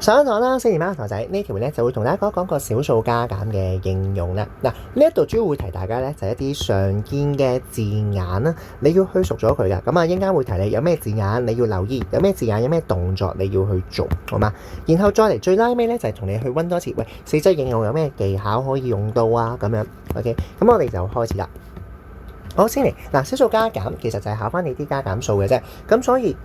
上一堂啦，4年班同學仔呢條咧就會同大家講個小數加減嘅應用啦。嗱，呢一度主要會提大家咧就係一啲常見嘅字眼啦，你要去熟咗佢噶。咁啊，一陣間會提你有咩字眼你要留意，有咩字眼有咩動作你要去做，好嘛？然後再嚟最拉尾咧就係同你去溫多次，喂，四則應用有咩技巧可以用到啊？咁樣 ，OK， 咁我哋就開始啦。好，先嚟嗱，小數加減其實就係考翻你啲加減數嘅啫，咁所以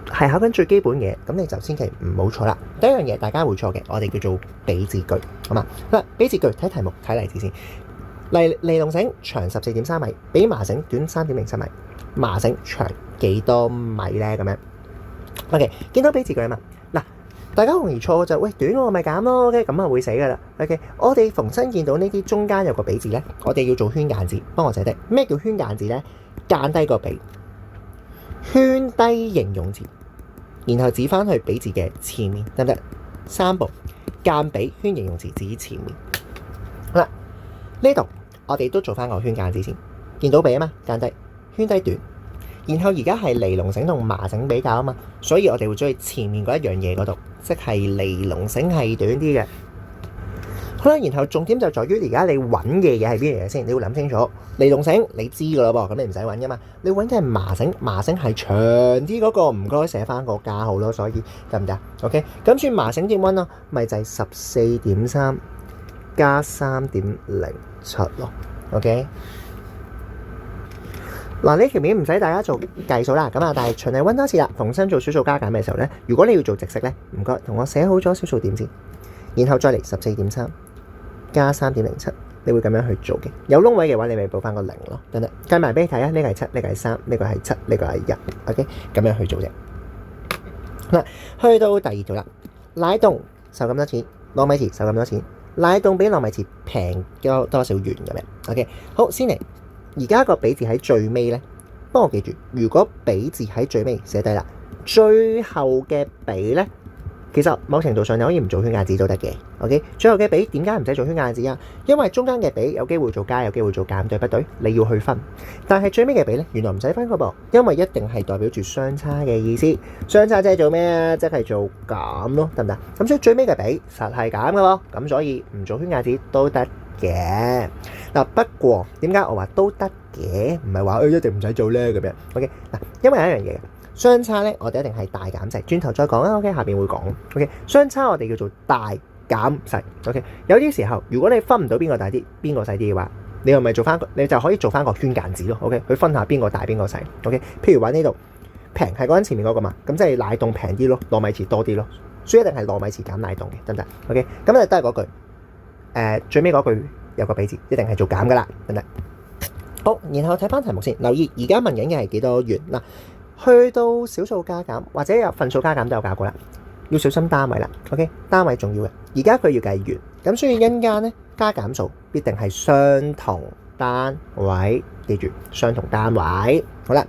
係考緊最基本嘢，咁你就千祈唔好錯啦。第一樣嘢大家會錯嘅，我哋叫做比字句，好嘛？嗱，比字句睇題目睇例子先。尼龍繩長14.3米，比麻繩短3.07米，麻繩長幾多米咧？咁樣 OK， 見到比字句啊嘛。嗱，大家容易錯就喂短我咪減咯 ，OK， 咁啊會死噶啦。OK， 我哋逢親見到呢啲中間有個比字咧，我哋要做圈間字，幫我寫低咩叫圈間字咧？間低個比，圈低形容詞，然後指翻去比字嘅前面，得唔得？3步間比圈形容詞指前面。好啦，呢度我哋都做翻個圈間字先，見到比啊嘛，間低圈低短，然後而家係尼龍繩同麻繩比較啊嘛，所以我哋會將去前面嗰一樣嘢嗰度，即係尼龍繩係短啲嘅。好啦，然後重點就在於而家你揾嘅嘢係邊樣嘢先，你要諗清楚。尼龍繩你知噶啦噃，咁你唔使揾噶嘛。你揾嘅係麻繩，麻繩係長啲嗰個，唔該寫翻個加號咯，所以得唔得 ？OK， 咁算麻繩點揾啊？咪就係14.3加3.07咯。OK， 嗱呢條面唔使大家做計數啦，咁啊，但係循例溫多次啦。逢親做小數加減嘅時候咧，如果你要做直式咧，唔該同我寫好咗小數點先，然後再嚟14.3加3.07，你會咁樣去做嘅。有窿位嘅話，你咪報翻個0咯，得唔得？計埋俾你睇啊，呢個係7，呢個係3，呢個係7，呢個係1。OK， 咁樣去做啫。嗱，去到第二度啦，拉動收咁多錢，糯米糍收咁多錢，拉動比糯米糍平咗多少元咁樣。OK， 好，先嚟。而家個比字喺最尾咧，幫我記住，如果比字喺最尾寫低啦，最後嘅比咧，其實某程度上你可以唔做圈間字都得嘅。OK， 最後嘅比點解唔使做圈間字啊？因為中間嘅比有機會做加，有機會做減，對不對？你要去分。但係最尾嘅比咧，原來唔使分個噃，因為一定係代表住相差嘅意思。相差即係做咩啊？即係做減咯，得唔得？咁所以最尾嘅比實係減嘅喎，咁所以唔做圈間字都得嘅。嗱，不過點解我話都得嘅？唔係話一定唔使做咧咁樣。OK， 嗱，因為有一樣嘢嘅相差咧，我哋一定係大減細。轉頭再講啦。OK， 下邊會講。OK， 相差我哋叫做大減細。OK， 有啲時候如果你分唔到邊個大啲，邊個細啲嘅話，你又咪做翻，你就可以做翻個圈間字咯。OK， 去分下邊個大邊個細。OK， 譬如話呢度平係嗰陣前面嗰個嘛，咁即係奶凍平啲咯，糯米糍多啲咯，所以一定係糯米糍減奶凍嘅，得唔得 ？OK， 咁就都係嗰句。最尾嗰句有個比字，一定係做減噶啦，得唔得？好，然後睇翻題目先，留意而家問緊嘅係幾多元嗱？去到小數加減或者有份數加減都有教過啦，要小心單位啦。OK， 單位重要嘅，而家佢要計元，咁所以因間咧加減數必定係相同單位，記住相同單位。好啦，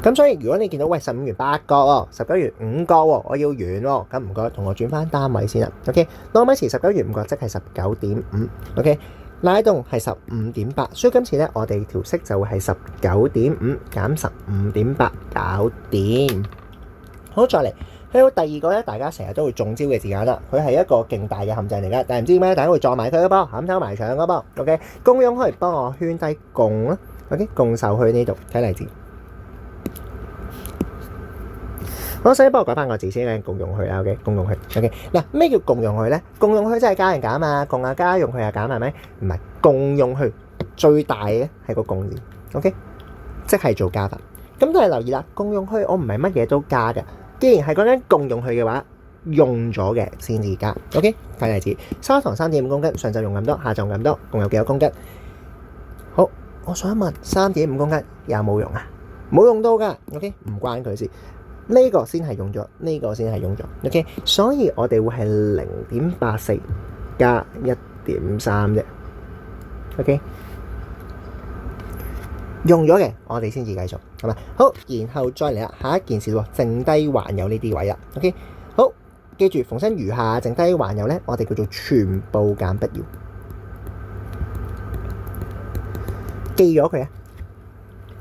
咁所以如果你見到喂15元8角喎，19元5角喎，我要元喎，咁唔該同我轉翻單位先啦。OK， 糯米糍19元5角即係19.5。OK， 拉凍係15.8，所以今次咧我哋調色就會係19.5減15.8，搞掂。好，再嚟去到第二個咧，大家成日都會中招嘅字眼啦，佢係一個勁大嘅陷阱嚟噶，但係唔知點解大家會撞埋佢嘅噃，冚頭埋牆嘅噃。OK， 共用去幫我圈低共啦。OK， 共受去呢度睇例子。我先幫我改翻個字先嘅，共用去啦。OK， 共用去。OK， 嗱，咩叫共用去咧？共用去即係加定減啊，共啊加，用去啊減係咪？唔係，共用去最大嘅係個共字。OK， 即係做加法。咁都係留意啦，共用去我唔係乜嘢都加嘅。既然係講緊共用去嘅話，用咗嘅先至加。OK， 睇例子，砂糖3.5公斤，上晝用咁多，下晝用咁多，共有幾多公斤？好，我想問3.5公斤有冇用啊？冇用到㗎。OK， 唔關佢事。呢個先係用咗，呢個先係用咗。OK， 所以我哋會係0.84加1.3啫。OK， 用咗嘅我哋先至計數，係咪？好，然後再嚟啦，下一件事喎，剩低還有呢啲位啦。OK， 好，記住逢身餘下剩低還有咧，我哋叫做全部減不要，記咗佢啊，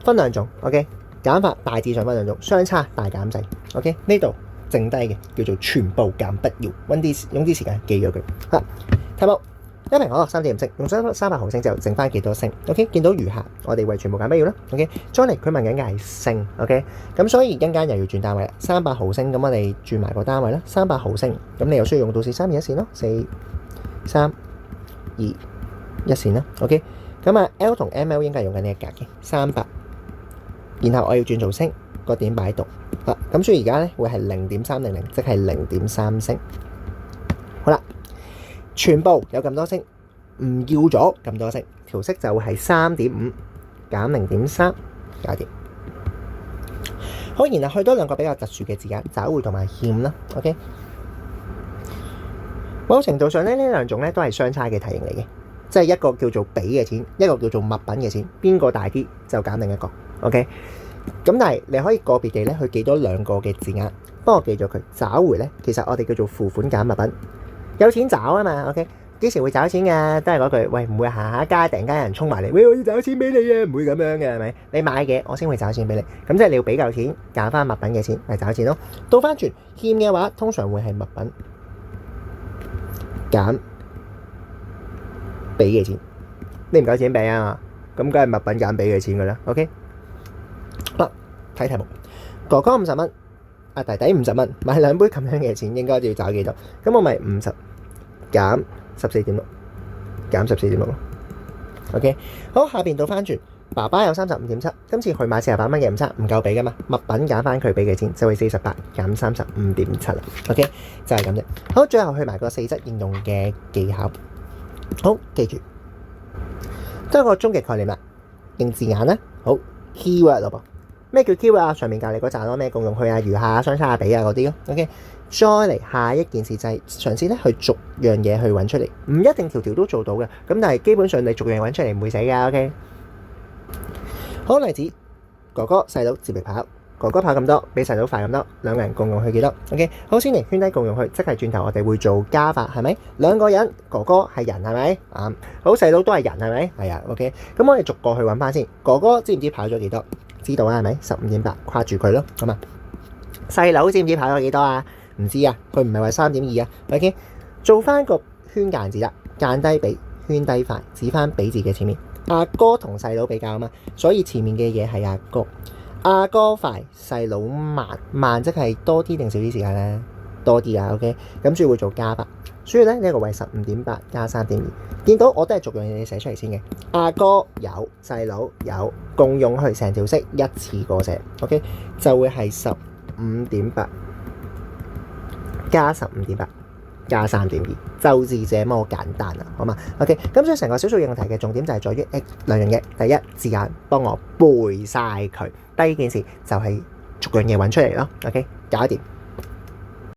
分兩種。OK。減法大致上分兩種，相差大減細。OK， 呢度剩低嘅叫做全部減不要，用啲時間記咗佢。題目一瓶可樂3.5升，用咗300毫升之後剩翻幾多升 ？OK， 見到餘下，我哋為全部減不要啦。OK， 再嚟佢問緊嘅係升 OK， 咁所以一陣間又要轉單位啦。300毫升咁我哋轉埋個單位啦。300毫升咁你又需要用到4、3、2、1線咯，4、3、2、1線啦。OK， 咁啊 L 同 ML 應該係用緊呢一格嘅300，然後我要轉做升，個點擺喺度。咁所以而家咧會係0.300，即係0.3升。好啦。全部有咁多升，唔要咗咁多升，調息就會係3.5減0.3，搞掂。好，然後去多兩個比較特殊嘅字眼，找回同埋欠啦。OK， 某程度上咧，呢兩種咧都係相差嘅題型嚟嘅，即係一個叫做俾嘅錢，一個叫做物品嘅錢，邊個大啲就揀另一個。OK， 咁但係你可以個別地咧去記多兩個嘅字眼，幫我記咗佢。找回咧，其實我哋叫做付款減物品。有錢找啊嘛 ，OK？ 幾時會找錢㗎？都係嗰句，喂，唔會行下街突然間有人衝埋嚟，喂，我要找錢俾你啊，唔會咁樣嘅係咪？你買嘅我先會找錢俾你，咁即係你要俾夠錢，揀翻物品嘅錢嚟找錢咯。倒翻轉欠嘅話，通常會係物品減俾嘅錢，你唔夠錢俾啊嘛，咁梗係物品減俾嘅錢㗎啦。OK， 好，睇題目，哥哥50蚊。弟弟50蚊買兩杯咁樣嘅錢，應該要找幾多？咁我咪50減14.6減14.6咯。OK， 好，下邊倒翻轉，爸爸有35.7，今次去買48蚊嘅午餐唔夠俾噶嘛？物品減翻佢俾嘅錢就會48減35.7啦。OK， 就係咁啫。好，最後去埋個4則應用嘅技巧。好，記住都係個終極概念啦，認字眼啦。好 ，keyword 咯噃。咩叫 keyword 啊？上面教你嗰陣咯，咩共用去啊、餘下啊、相差啊、比啊嗰啲咯。OK， 再嚟下一件事就係嘗試咧去逐樣嘢去揾出嚟，唔一定條條都做到嘅。咁但係基本上你逐樣揾出嚟唔會死㗎。OK， 好，例子，哥哥細佬接力跑，哥哥跑咁多，比細佬快咁多，兩個人共用去幾多 ？OK， 好，先嚟圈低共用去，即係轉頭我哋會做加法，係咪？兩個人，哥哥係人係咪？好，細佬都係人係咪？係啊。OK， 咁我哋逐個去揾翻先。哥哥知唔知跑咗幾多？知道啊，係咪？15.8跨住佢咯，咁啊。細佬知唔知跑咗幾多啊？唔知啊，佢唔係話3.2啊。OK， 做翻個圈間字啦，間低比，圈低快，指翻比字嘅前面。阿哥同細佬比較啊嘛，所以前面嘅嘢係阿哥。阿哥快，細佬慢，慢即係多啲定少啲時間咧？多啲啊。OK， 咁所以會做加法。所以咧呢一個為15.8加3.2，見到我都係逐樣嘢寫出嚟先嘅。阿哥有，細佬有，共用去成條式一次過寫 ，OK 就會係15.8加15.8加3.2，就至這麼簡單啦，好嘛 ？OK， 咁所以成個小數應用題嘅重點就係在於兩樣嘢，第一字眼幫我背晒佢，第二件事就係逐樣嘢揾出嚟咯 ，OK 搞掂。